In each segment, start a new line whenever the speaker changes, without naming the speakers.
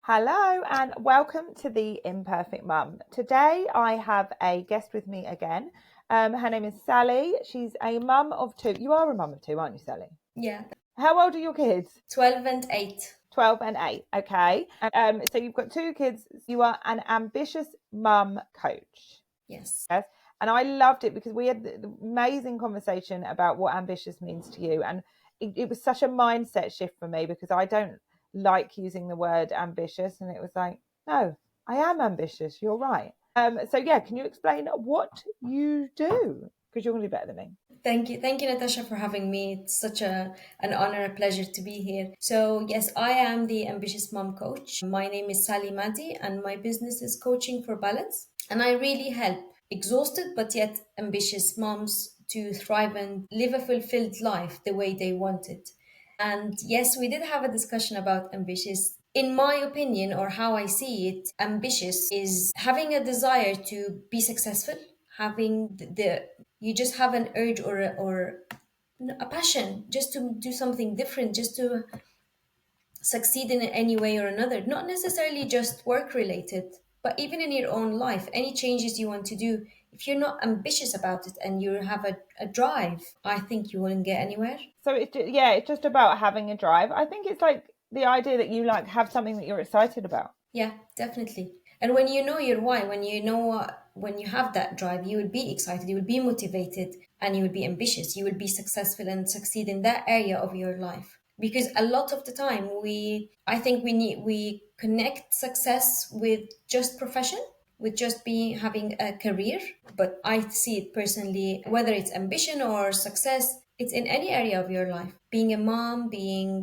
Hello and welcome to the Imperfect Mum. Today I have a guest with me again. Her name is Sally. She's a mum of two. You are a mum of two, aren't you, Sally?
Yeah.
How old are your kids?
12 and 8.
12 and 8. Okay. So you've got two kids. You are an ambitious mum coach.
Yes.
Yes. And I loved it because we had the amazing conversation about what ambitious means to you. And it was such a mindset shift for me because I don't like using the word ambitious. And it was like, no, I am ambitious. You're right. So yeah, can you explain what you do? Because you're going to be better than me.
Thank you, Natasha, for having me. It's such an honor, a pleasure to be here. So yes, I am the ambitious mom coach. My name is Sally Mady, and my business is coaching for balance. And I really help exhausted but yet ambitious moms to thrive and live a fulfilled life the way they want it. And yes, we did have a discussion about ambitious. In my opinion, or how I see it, ambitious is having a desire to be successful, having the you just have an urge or a passion just to do something different, just to succeed in any way or another, not necessarily just work related, but even in your own life, any changes you want to do. If you're not ambitious about it and you have a drive, I think you wouldn't get anywhere.
So it's just about having a drive. I think it's like the idea that you like have something that you're excited about.
Yeah, definitely. And when you know your why, when you have that drive, you will be excited, you will be motivated, and you will be ambitious. You will be successful and succeed in that area of your life. Because a lot of the time, I think we connect success with just profession, with just being having a career. But I see it personally, whether it's ambition or success, it's in any area of your life. Being a mom,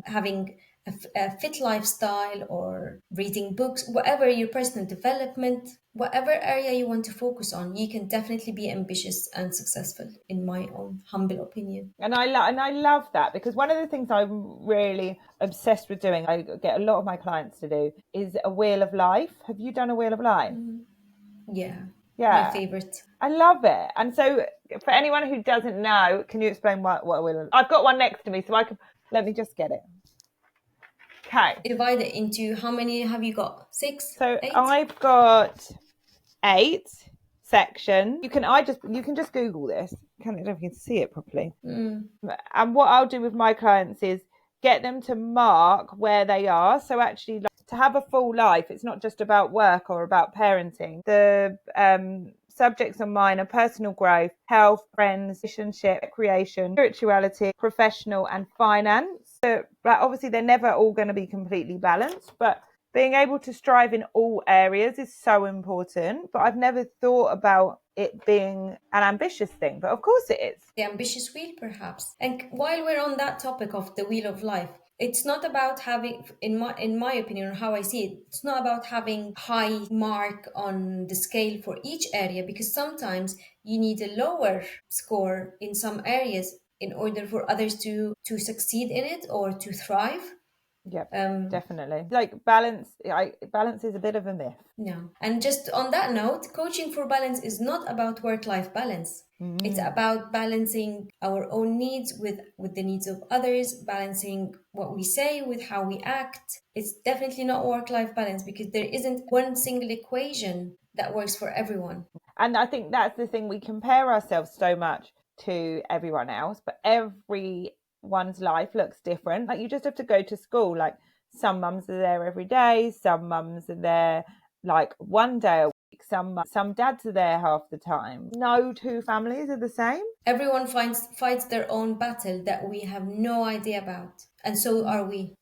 having a fit lifestyle, or reading books, whatever your personal development, whatever area you want to focus on, you can definitely be ambitious and successful, in my own humble opinion.
And I love that because one of the things I'm really obsessed with doing, I get a lot of my clients to do, is a wheel of life. Have you done a wheel of life?
Yeah, my
Yeah,
favorite.
I love it. And so for anyone who doesn't know, can you explain what a wheel of? I've got one next to me, so I can let me just get it. Okay.
Divide it into, how many have you got? 6,
So
8?
I've got 8 sections. You can just Google this. I don't know if you can see it properly. And what I'll do with my clients is get them to mark where they are. So actually, like, to have a full life, it's not just about work or about parenting. The subjects on mine are personal growth, health, friends, relationship, recreation, spirituality, professional, and finance. But obviously, they're never all going to be completely balanced, but being able to strive in all areas is so important. But I've never thought about it being an ambitious thing, but of course it is.
The ambitious wheel, perhaps. And while we're on that topic of the wheel of life, it's not about having, in my opinion, or how I see it, it's not about having high mark on the scale for each area, because sometimes you need a lower score in some areas in order for others to succeed in it or to thrive.
Yep, definitely. Like balance is a bit of a myth.
No. And just on that note, coaching for balance is not about work-life balance. It's about balancing our own needs with the needs of others, balancing what we say with how we act. It's definitely not work-life balance, because there isn't one single equation that works for everyone.
And I think that's the thing, we compare ourselves so much to everyone else, but everyone's life looks different. Like you just have to go to school. Like some mums are there every day, some mums are there like one day a week, some dads are there half the time. No two families are the same.
Everyone fights their own battle that we have no idea about, and so are we.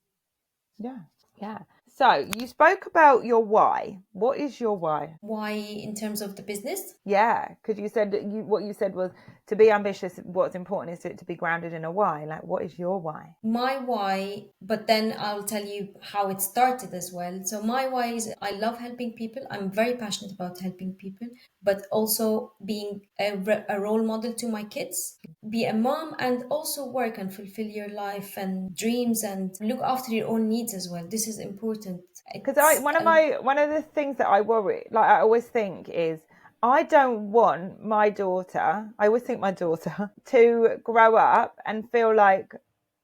Yeah. Yeah. So you spoke about your why. What is your why?
Why, in terms of the business?
Yeah, because you said what you said was to be ambitious. What's important is to be grounded in a why. Like, what is your why?
My why, but then I'll tell you how it started as well. So my why is, I love helping people. I'm very passionate about helping people, but also being a role model to my kids. Be a mom and also work and fulfill your life and dreams and look after your own needs as well. This is important.
Because one of the things that I worry, like I always think, is I don't want my daughter. I always think my daughter to grow up and feel like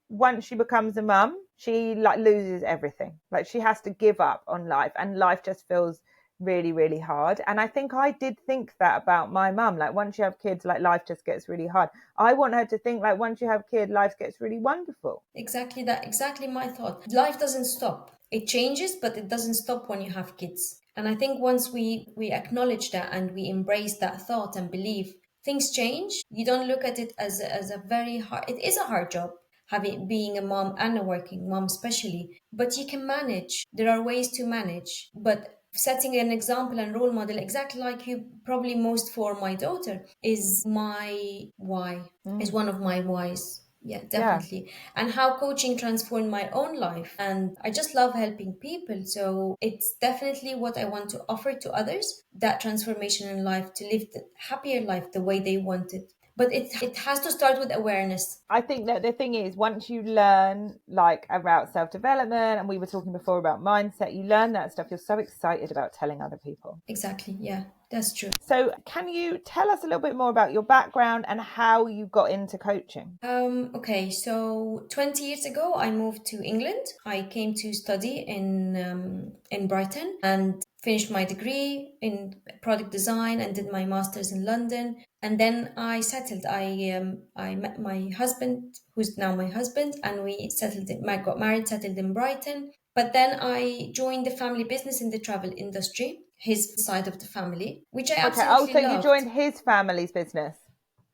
once she becomes a mum, she like loses everything. Like she has to give up on life, and life just feels really, really hard. And I think I did think that about my mum. Like once you have kids, like life just gets really hard. I want her to think like once you have kids, life gets really wonderful.
Exactly that. Exactly my thought. Life doesn't stop. It changes, but it doesn't stop when you have kids. And I think once we acknowledge that and we embrace that thought and belief, things change. You don't look at it as a very hard. It is a hard job having being a mom and a working mom, especially. But you can manage. There are ways to manage. But setting an example and role model, exactly like you, probably most for my daughter, is my why. Is one of my whys. Yeah,
Yeah.
definitely. And how coaching transformed my own life. And I just love helping people. So it's definitely what I want to offer to others, that transformation in life, to live the happier life the way they want it. But it has to start with awareness.
I think that the thing is, once you learn like about self-development, and we were talking before about mindset, you learn that stuff, you're so excited about telling other people.
Exactly. Yeah, that's true.
So can you tell us a little bit more about your background and how you got into coaching?
Okay, so 20 years ago, I moved to England. I came to study in Brighton and finished my degree in product design and did my master's in London. And then I settled. I met my husband, who's now my husband, and we settled. I got married, settled in Brighton. But then I joined the family business in the travel industry, his side of the family, which I
Okay. Oh, so
absolutely
you
loved.
joined his family's business.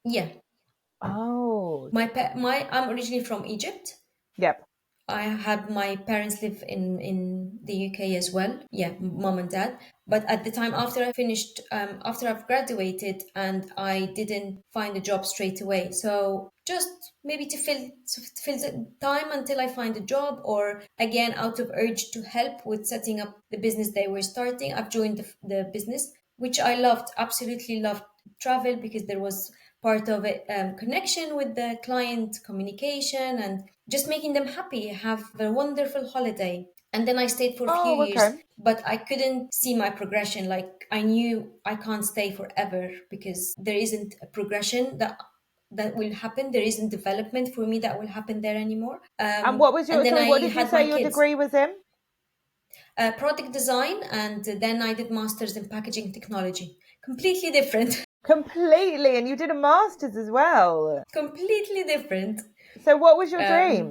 Yeah,
Oh,
I'm originally from Egypt.
yep.
I had my parents live in the UK as well. Yeah, mom and dad. But at the time after I finished, after I've graduated, and I didn't find a job straight away. So just maybe to fill the time until I find a job, or again out of urge to help with setting up the business they were starting, I've joined the business, which I loved, absolutely loved travel, because there was part of it, connection with the client, communication, and just making them happy, have a wonderful holiday. And then I stayed for a few
Oh,
years,
okay.
but I couldn't see my progression. Like I knew I can't stay forever, because there isn't a progression that will happen. There isn't development for me that will happen there anymore.
And what was
And
your,
then
sorry, what
I
did you
had my
say your
kids.
degree was in?
Product design, and then I did masters in packaging technology. Completely different.
Completely. And you did a master's as well.
Completely different.
So what was your dream?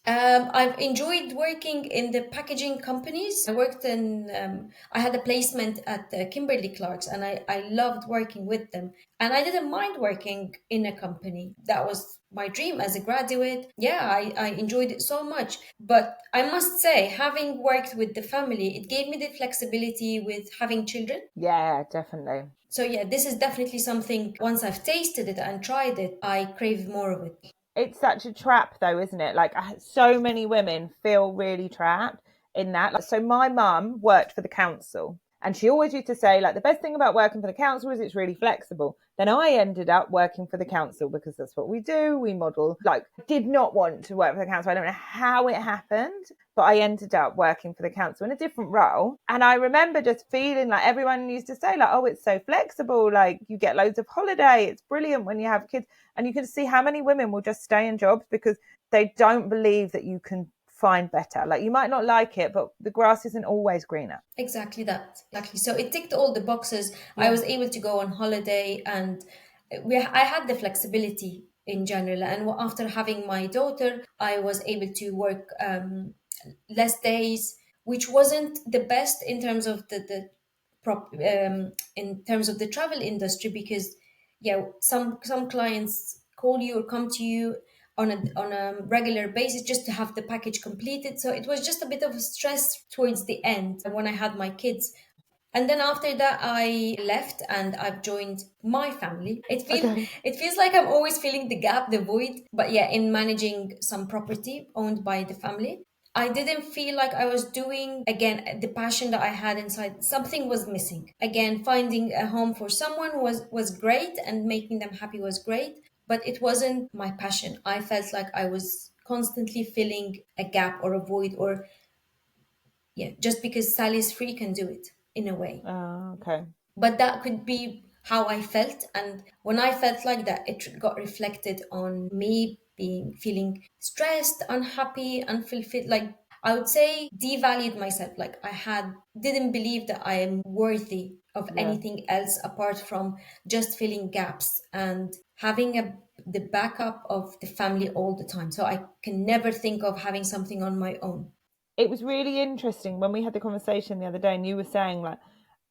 Um, I've enjoyed working in the packaging companies. I had a placement at Kimberly Clark's, and I loved working with them. And I didn't mind working in a company. That was my dream as a graduate. Yeah, I enjoyed it so much. But I must say, having worked with the family, it gave me the flexibility with having children.
Yeah, definitely.
So yeah, this is definitely something, once I've tasted it and tried it, I crave more of it.
It's such a trap though, isn't it? Like so many women feel really trapped in that. Like, so my mum worked for the council, and she always used to say like the best thing about working for the council is it's really flexible. Then I ended up working for the council because that's what we do. We model. Like did not want to work for the council. I don't know how it happened, but I ended up working for the council in a different role. And I remember just feeling like everyone used to say like, oh, it's so flexible. Like you get loads of holiday. It's brilliant when you have kids. And you can see how many women will just stay in jobs because they don't believe that you can find better. Like you might not like it, but the grass isn't always greener.
Exactly that. Exactly. So it ticked all the boxes. I
Yeah.
was able to go on holiday, and I had the flexibility in general. And after having my daughter, I was able to work less days, which wasn't the best in terms of in terms of the travel industry, because yeah, some clients call you or come to you on a regular basis just to have the package completed. So it was just a bit of a stress towards the end when I had my kids. And then after that, I left and I've joined my family.
Okay.
It feels like I'm always filling the gap, the void. But yeah, in managing some property owned by the family, I didn't feel like I was doing again the passion that I had inside. Something was missing. Again, finding a home for someone was great, and making them happy was great, but it wasn't my passion. I felt like I was constantly filling a gap or a void, or yeah, just because Sally's free can do it in a way.
Oh, okay.
But that could be how I felt. And when I felt like that, it got reflected on me feeling stressed, unhappy, unfulfilled. Like I would say devalued myself. Like didn't believe that I am worthy of anything else apart from just filling gaps and having the backup of the family all the time. So I can never think of having something on my own.
It was really interesting when we had the conversation the other day, and you were saying, like,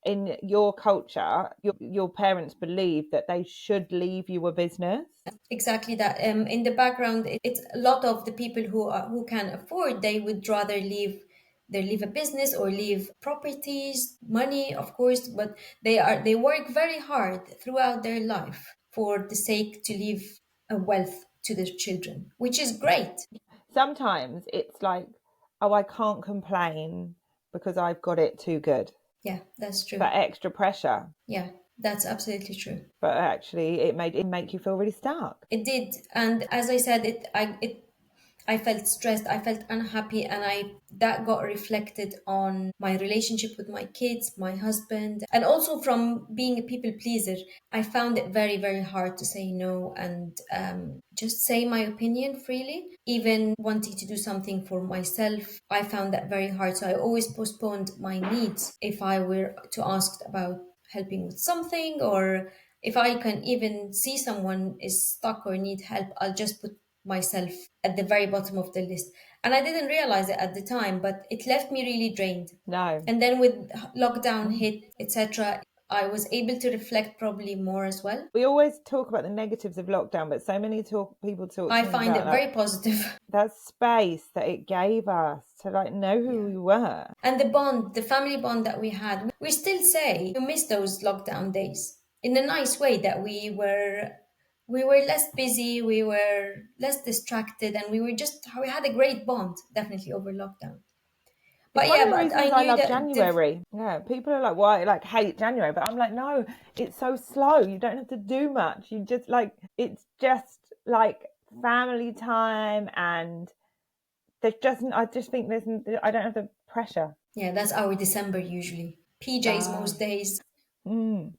in your culture, your parents believe that they should leave you a business.
Exactly that. In the background, it's a lot of the people who can afford. They would rather leave a business or leave properties, money, of course, but they work very hard throughout their life for the sake to leave a wealth to their children, which is great.
Sometimes it's like, oh, I can't complain because I've got it too good.
Yeah, that's true.
That extra pressure.
Yeah, that's absolutely true.
But actually, it make you feel really stuck.
It did, and as I said, I felt stressed, I felt unhappy, and I that got reflected on my relationship with my kids, my husband, and also from being a people pleaser. I found it very, very hard to say no and just say my opinion freely. Even wanting to do something for myself, I found that very hard. So I always postponed my needs if I were to ask about helping with something, or if I can even see someone is stuck or need help, I'll just put myself at the very bottom of the list. And I didn't realize it at the time, but it left me really drained.
No.
And then with lockdown hit, etc., I was able to reflect probably more as well.
We always talk about the negatives of lockdown, but so many people talk
I
to me
find
about
it very positive.
that space that it gave us to like know who we were.
And the family bond that we had, we still say we miss those lockdown days in a nice way, that we were less busy, we were less distracted, and we had a great bond definitely over lockdown.
It's
But
one
yeah,
of the
but I
reasons I
knew
love
that
January. Yeah, people are like, why, like, hate January? But I'm like, no, it's so slow. You don't have to do much. You just like, it's just like family time, and I just think I don't have the pressure.
yeah, that's our December usually. PJs most days.
Mm.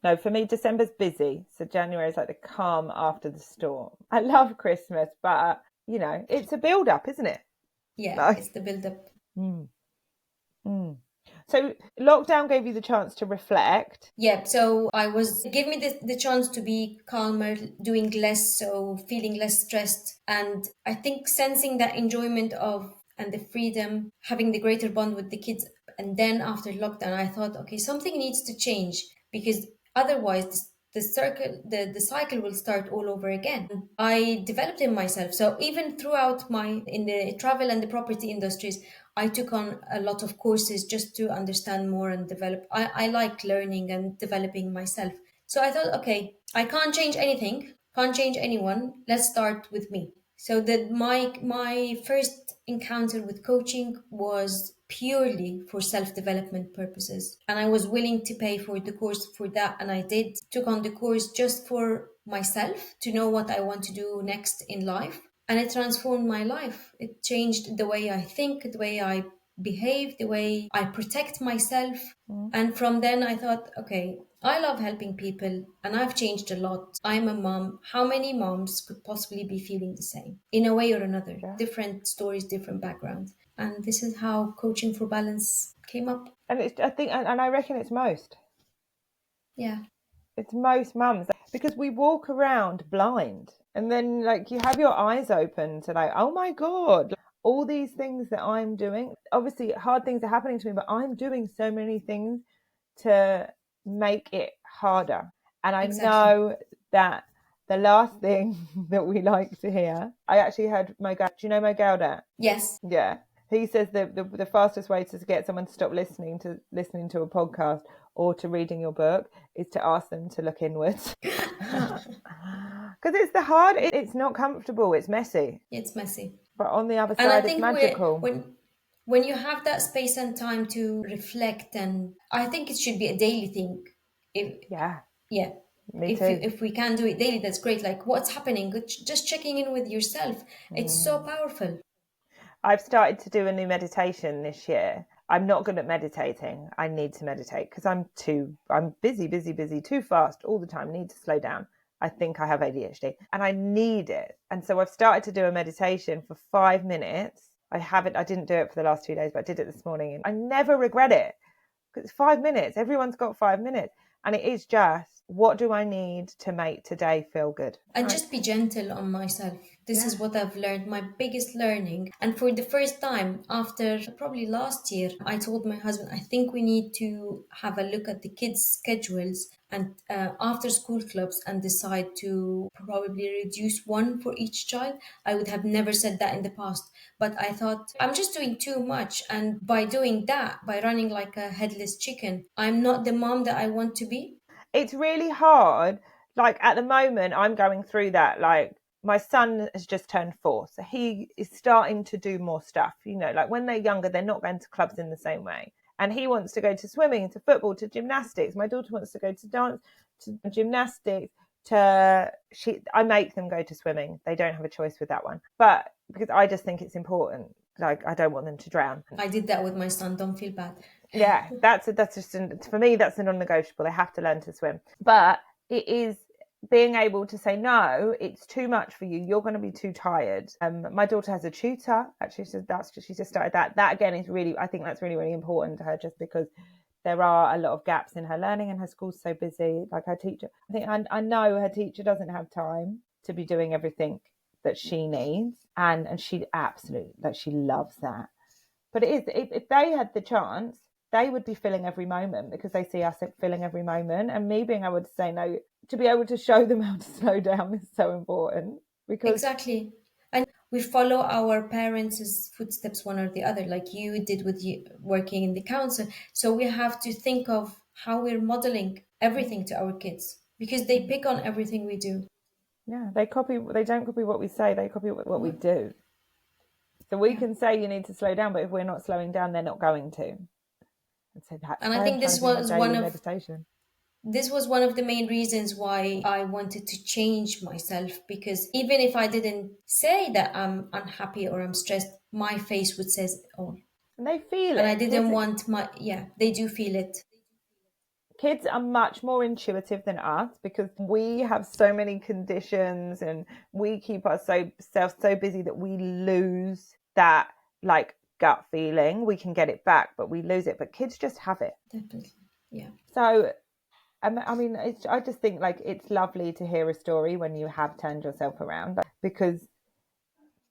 No, for me, December's busy. So January is like the calm after the storm. I love Christmas, but, it's a build up, isn't it?
Yeah,
Like,
it's the build up.
mm, mm. So lockdown gave you the chance to reflect.
Yeah, so give me the chance to be calmer, doing less, so feeling less stressed. And I think sensing that enjoyment of and the freedom, having the greater bond with the kids. And then after lockdown, I thought, okay, something needs to change, because otherwise the cycle will start all over again. I developed in myself. So even throughout in the travel and the property industries, I took on a lot of courses just to understand more and develop. I like learning and developing myself. So I thought, okay, I can't change anything, can't change anyone. Let's start with me. So that my first encounter with coaching was purely for self-development purposes, and I was willing to pay for the course for that, and I did took on the course just for myself to know what I want to do next in life, and it transformed my life. It changed the way I think, the way I behave, the way I protect myself. And from then I thought, okay, I love helping people and I've changed a lot. I'm a mom. How many moms could possibly be feeling the same in a way or another?
Yeah.
Different stories, different backgrounds. And this is how Coaching for Balance came up.
And I reckon it's most.
Yeah.
It's most mums, because we walk around blind, and then like you have your eyes open to like, oh my God, all these things that I'm doing. Obviously hard things are happening to me, but I'm doing so many things to make it harder. And I know that the last thing that we like to hear, I actually heard Mogel. Do you know Mogel?
Yes.
Yeah. He says the fastest way to get someone to stop listening to a podcast or to reading your book is to ask them to look inwards. Because it's it's not comfortable, it's messy.
It's messy.
But on the other
And I
side,
think
it's magical.
when you have that space and time to reflect, and I think it should be a daily thing.
Yeah.
Yeah.
Me too.
If we can do it daily, that's great. Like, what's happening? Just checking in with yourself. It's so powerful.
I've started to do a new meditation this year. I'm not good at meditating. I need to meditate because I'm busy, too fast all the time. I need to slow down. I think I have ADHD and I need it. And so I've started to do a meditation for 5 minutes. I didn't do it for the last 2 days, but I did it this morning. And I never regret it because it's 5 minutes. Everyone's got 5 minutes. And it is just, what do I need to make today feel good?
And just be gentle on myself. This is what I've learned, my biggest learning. And for the first time, after probably last year, I told my husband, I think we need to have a look at the kids' schedules and after school clubs and decide to probably reduce one for each child. I would have never said that in the past, but I thought I'm just doing too much. And by doing that, by running like a headless chicken, I'm not the mom that I want to be.
It's really hard. Like at the moment, I'm going through that. Like my son has just turned 4, so he is starting to do more stuff. Like when they're younger, they're not going to clubs in the same way. And he wants to go to swimming, to football, to gymnastics. My daughter wants to go to dance, to gymnastics, I make them go to swimming. They don't have a choice with that one. But because I just think it's important. Like I don't want them to drown.
I did that with my son. Don't feel bad.
Yeah, that's just for me, that's a non-negotiable. They have to learn to swim. But it is being able to say, no, it's too much for you. You're going to be too tired. My daughter has a tutor. Actually, she just started that. That again is really, I think that's really, really important to her, just because there are a lot of gaps in her learning and her school's so busy. Like her teacher, I know her teacher doesn't have time to be doing everything that she needs. And she absolutely, like, she loves that. But it is, if they had the chance, they would be filling every moment because they see us filling every moment. And me being able to say no, to be able to show them how to slow down is so important. Because
exactly. And we follow our parents' footsteps, one or the other, like you did with you working in the council. So we have to think of how we're modeling everything to our kids because they pick on everything we do.
Yeah, they don't copy what we say, they copy what we do. So we can say you need to slow down, but if we're not slowing down, they're not going to. And so that's
And
why
I
I'm
think
trying to do my daily meditation.
this was one of the main reasons why I wanted to change myself, because even if I didn't say that I'm unhappy or I'm stressed, my face would say it all.
And they feel
And I
it.
didn't want they do feel it.
Kids are much more intuitive than us because we have so many conditions and we keep ourselves so busy that we lose that, like, gut feeling. We can get it back, but we lose it. But kids just have it.
Definitely. Yeah.
So, I mean, I just think, like, it's lovely to hear a story when you have turned yourself around, because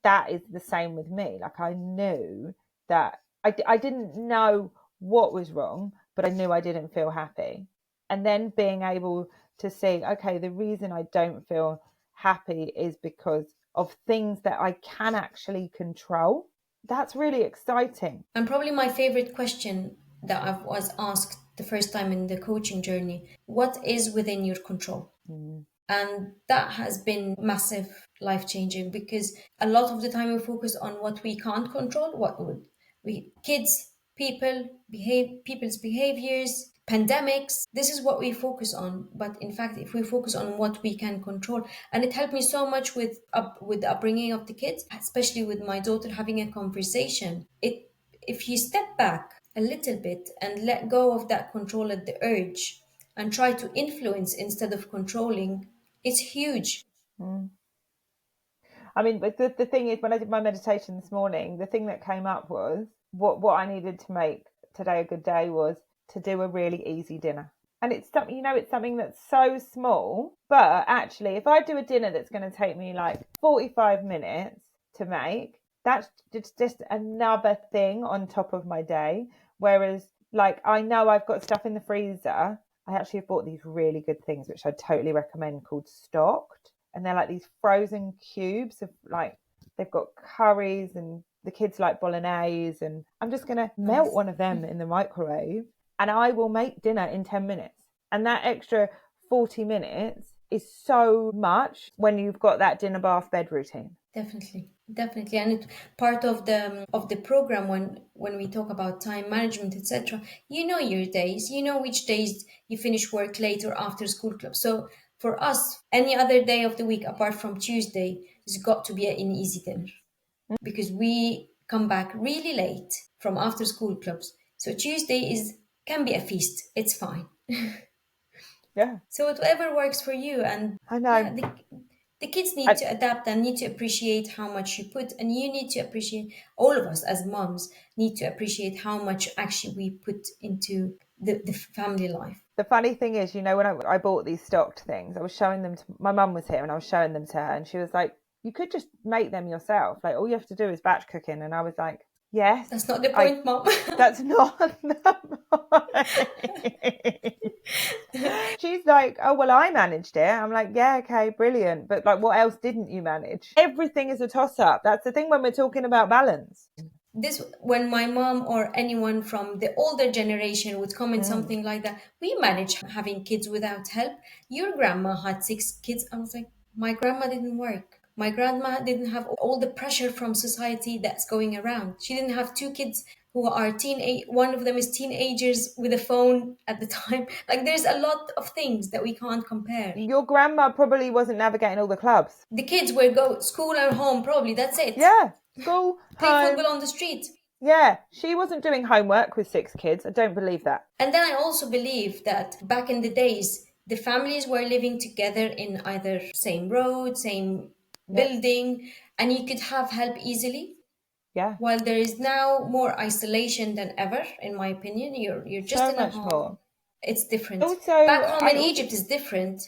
that is the same with me. Like, I knew that I didn't know what was wrong, but I knew I didn't feel happy. And then being able to see, okay, the reason I don't feel happy is because of things that I can actually control. That's really exciting.
And probably my favorite question that I was asked the first time in the coaching journey, what is within your control? And that has been massive, life changing, because a lot of the time we focus on what we can't control, what would we kids, people's behaviors, pandemics. This is what we focus on. But in fact, if we focus on what we can control, and it helped me so much with the upbringing of the kids, especially with my daughter, having a conversation. If you step back a little bit and let go of that control at the urge and try to influence instead of controlling, it's huge.
I mean, but the thing is, when I did my meditation this morning, the thing that came up was what I needed to make today a good day was to do a really easy dinner. And it's something, it's something that's so small, but actually, if I do a dinner that's going to take me like 45 minutes to make, that's just another thing on top of my day. Whereas, like, I know I've got stuff in the freezer. I actually have bought these really good things, which I totally recommend, called Stocked. And they're like these frozen cubes of, like, they've got curries, and the kids like bolognese. And I'm just going to melt one of them in the microwave, and I will make dinner in 10 minutes. And that extra 40 minutes is so much when you've got that dinner, bath, bed routine.
Definitely, and it's part of the program when we talk about time management, etc. You know your days, you know which days you finish work late or after school club. So for us, any other day of the week apart from Tuesday has got to be an easy dinner, because we come back really late from after school clubs. So Tuesday can be a feast. It's fine.
Yeah.
So whatever works for you. And
I know.
yeah, the kids need to adapt and need to appreciate how much you put, and you need to appreciate, all of us as moms need to appreciate how much actually we put into the family life.
The funny thing is, when I bought these stocked things, I was showing them to my mum was here and I was showing them to her, and she was like, you could just make them yourself. Like, all you have to do is batch cooking. And I was like, yes.
That's not the point, Mom.
That's not the point. She's like, oh, well, I managed it. I'm like, yeah, okay, brilliant. But like, what else didn't you manage? Everything is a toss up. That's the thing when we're talking about balance.
This, when my mom or anyone from the older generation would comment something like that, we managed having kids without help. Your grandma had 6 kids. I was like, my grandma didn't work. My grandma didn't have all the pressure from society that's going around. She didn't have 2 kids who are teenage. One of them is teenagers with a phone at the time. Like, there's a lot of things that we can't compare.
Your grandma probably wasn't navigating all the clubs.
The kids were go school and home, probably. That's it.
Yeah, school,
Play
home.
football on the street.
Yeah, she wasn't doing homework with 6 kids. I don't believe that.
And then I also believe that back in the days, the families were living together in either same road, same building, and you could have help easily.
Yeah.
While there is now more isolation than ever, in my opinion, you're just
So
in a
much
home.
more.
It's different.
Also,
Back home in Egypt is different.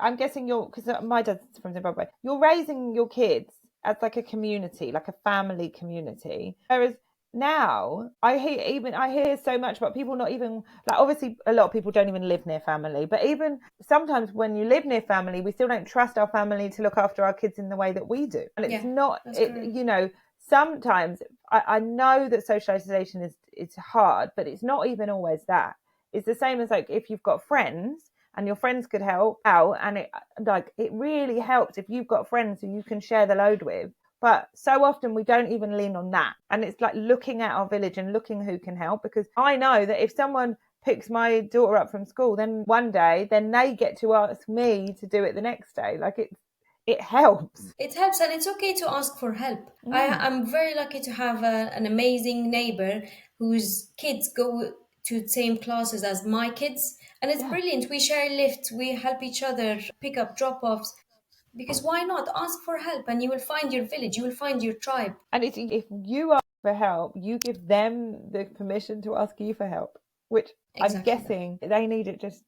I'm guessing because my dad's from Zimbabwe. You're raising your kids as like a community, like a family community. Whereas now I hear so much about people not even, like, obviously a lot of people don't even live near family, but even sometimes when you live near family, we still don't trust our family to look after our kids in the way that we do. And it's not, sometimes I know that socialization is hard, but it's not even always that. It's the same as like if you've got friends and your friends could help out, and it really helps if you've got friends who you can share the load with. But so often we don't even lean on that. And it's like looking at our village and looking who can help, because I know that if someone picks my daughter up from school, then one day, then they get to ask me to do it the next day. Like it helps.
It helps, and it's okay to ask for help. I'm very lucky to have an amazing neighbor whose kids go to the same classes as my kids, and it's brilliant. We share lifts, we help each other pick up drop-offs, because why not ask for help, and you will find your village, you will find your tribe.
And if you ask for help, you give them the permission to ask you for help, which exactly. I'm guessing they need it. Just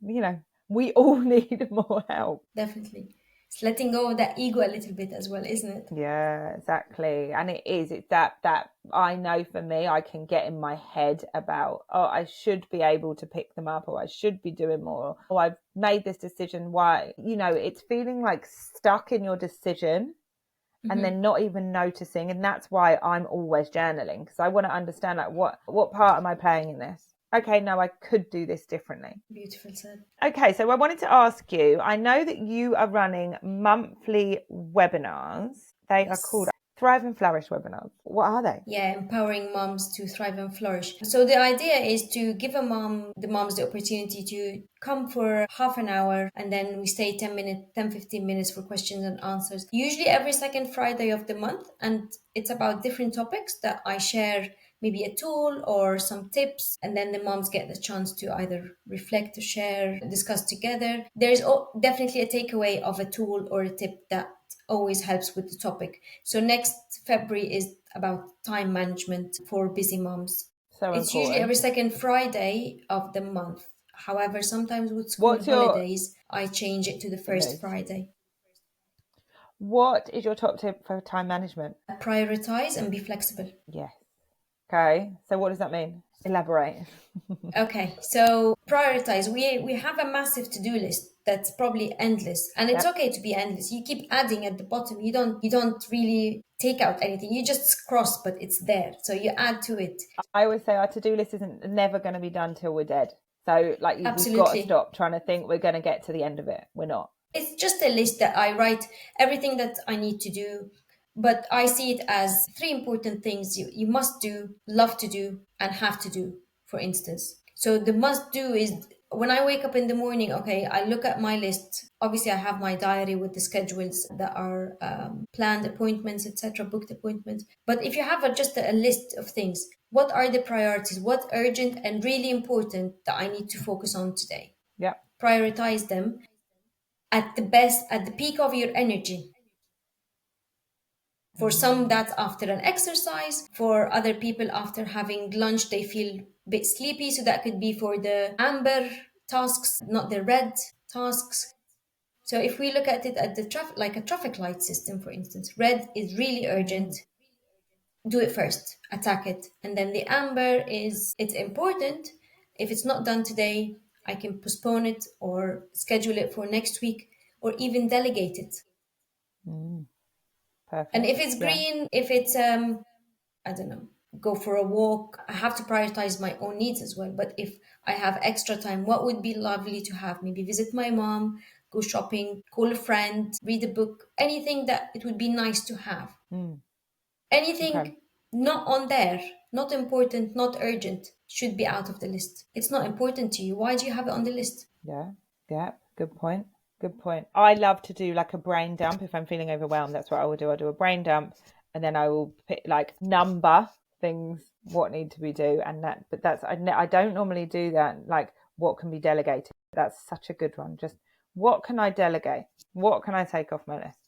we all need more help.
Definitely. It's letting go of that ego a little bit as well, isn't it?
Yeah, exactly. And it's that I know for me, I can get in my head about, I should be able to pick them up, or I should be doing more, or I've made this decision. Why? It's feeling like stuck in your decision and then not even noticing. And that's why I'm always journaling, because I want to understand, like, what part am I playing in this? Okay, no, I could do this differently.
Beautiful said.
Okay, so I wanted to ask you, I know that you are running monthly webinars. They are called Thrive and Flourish webinars. What are they?
Yeah, empowering moms to thrive and flourish. So the idea is to give the moms the opportunity to come for half an hour, and then we stay 10-15 minutes for questions and answers. Usually every second Friday of the month, and it's about different topics that I share, maybe a tool or some tips, and then the moms get the chance to either reflect, to share, discuss together. There's definitely a takeaway of a tool or a tip that always helps with the topic. So next February is about time management for busy moms.
So
it's usually every second Friday of the month. However, sometimes with school holidays, I change it to the first Friday.
What is your top tip for time management?
Prioritise and be flexible.
Yes. Okay. So what does that mean? Elaborate.
Okay. So prioritise. We have a massive to-do list that's probably endless, and it's okay to be endless. You keep adding at the bottom. You don't really take out anything. You just cross, but it's there. So you add to it.
I always say our to-do list isn't never going to be done till we're dead. So like we've got to stop trying to think we're going to get to the end of it. We're not.
It's just a list that I write everything that I need to do. But I see it as 3 important things you must do, love to do, and have to do, for instance. So the must do is when I wake up in the morning, okay, I look at my list. Obviously, I have my diary with the schedules that are planned appointments, etc., booked appointments. But if you have just a list of things, what are the priorities? What urgent and really important that I need to focus on today?
Yeah.
prioritize them at the peak of your energy. For some, that's after an exercise. For other people, after having lunch, they feel a bit sleepy. So that could be for the amber tasks, not the red tasks. So if we look at it at the traffic, like a traffic light system, for instance, red is really urgent. Do it first, attack it. And then the amber is, it's important. If it's not done today, I can postpone it or schedule it for next week or even delegate it.
Perfect.
And if it's green, if it's I don't know, go for a walk, I have to prioritize my own needs as well. But if I have extra time, what would be lovely to have? Maybe visit my mom, go shopping, call a friend, read a book, anything that it would be nice to have. Anything not on there, not important, not urgent, should be out of the list. It's not important to you. Why do you have it on the list?
Yeah, good point. I love to do like a brain dump if I'm feeling overwhelmed. That's what I will do. I'll do a brain dump, and then I will pick, like, number things what need to be do, and that. But that's I don't normally do that. Like, what can be delegated? That's such a good one. Just what can I delegate? What can I take off my list?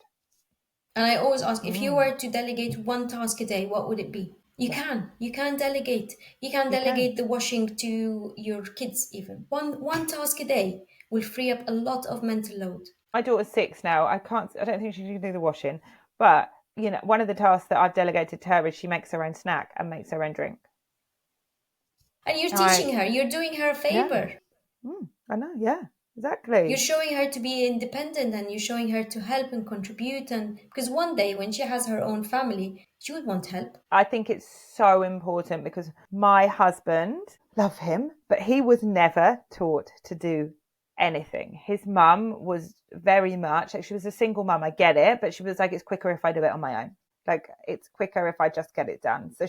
And I always ask, if you were to delegate one task a day, what would it be? You can delegate. You can delegate the washing to your kids even. One task a day will free up a lot of mental load.
My daughter's 6 now. I don't think she can do the washing, but you know, one of the tasks that I've delegated to her is she makes her own snack and makes her own drink.
And you're teaching her, you're doing her a favor.
I know, yeah, exactly.
You're showing her to be independent, and you're showing her to help and contribute. And because one day when she has her own family, she would want help.
I think it's so important because my husband, love him, but he was never taught to do anything. His mum was very much like, she was a single mum, I get it, but she was like, it's quicker if I do it on my own. Like, it's quicker if I just get it done. So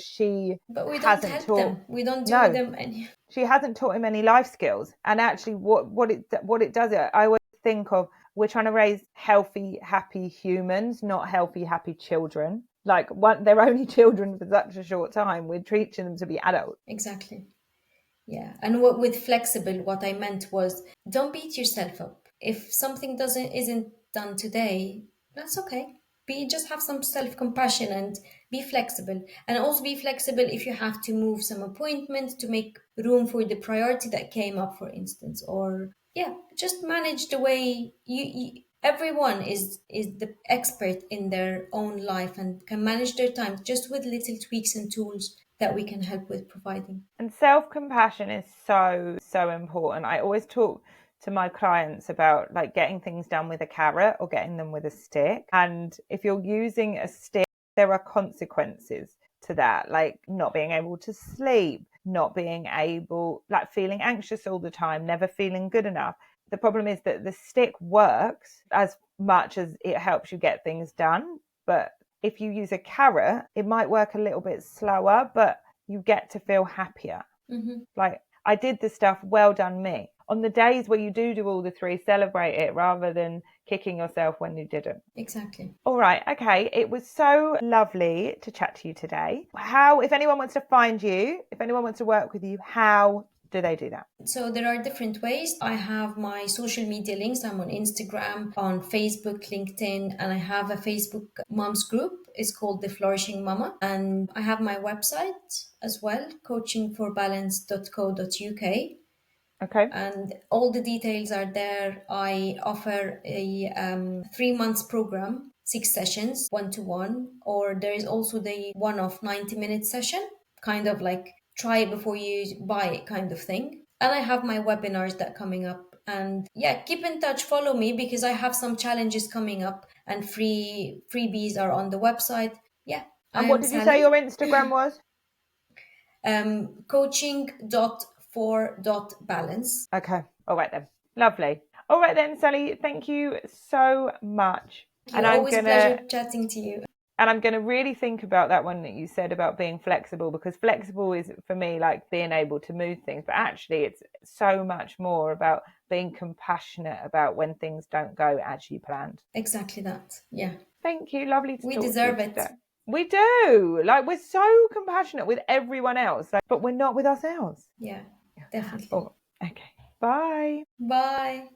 but we don't help them. We don't do them any.
She hasn't taught him any life skills. And actually, what it does, I always think of, we're trying to raise healthy, happy humans, not healthy, happy children. Like, they're only children for such a short time. We're teaching them to be adults.
Exactly. Yeah. And with flexible, what I meant was, don't beat yourself up. If something isn't done today, that's okay. Just have some self-compassion and be flexible. And also be flexible if you have to move some appointments to make room for the priority that came up, for instance. Or just manage the way you everyone is the expert in their own life and can manage their time just with little tweaks and tools that we can help with providing.
And self-compassion is so, so important. I always talk to my clients about like getting things done with a carrot or getting them with a stick. And if you're using a stick, there are consequences to that, like not being able to sleep, not being able, like feeling anxious all the time, never feeling good enough. The problem is that the stick works as much as it helps you get things done. But if you use a carrot, it might work a little bit slower, but you get to feel happier. Like, I did the stuff, well done me. On the days where you do all the three, celebrate it rather than kicking yourself when you didn't.
Exactly.
All right. Okay. It was so lovely to chat to you today. If anyone wants to find you, if anyone wants to work with you, how do they do that?
So there are different ways. I have my social media links. I'm on Instagram, on Facebook, LinkedIn, and I have a Facebook moms group. It's called The Flourishing Mama. And I have my website as well, coachingforbalance.co.uk.
Okay.
And all the details are there. I offer a 3 months program, 6 sessions, 1-to-1, or there is also the one-off 90-minute session, kind of like try it before you buy it kind of thing. And I have my webinars that coming up. And keep in touch, follow me, because I have some challenges coming up and freebies are on the website.
And what did you say your Instagram was?
coaching.for.balance.
Okay. All right then. Lovely. All right then, Sally, thank you so much.
And always a pleasure chatting to you.
And I'm going to really think about that one that you said about being flexible, because flexible is for me like being able to move things. But actually, it's so much more about being compassionate about when things don't go as you planned.
Exactly that. Yeah.
Thank you. Lovely to talk to you.
We deserve it.
We do. Like, we're so compassionate with everyone else, but we're not with ourselves.
Yeah, definitely.
Oh, okay. Bye.
Bye.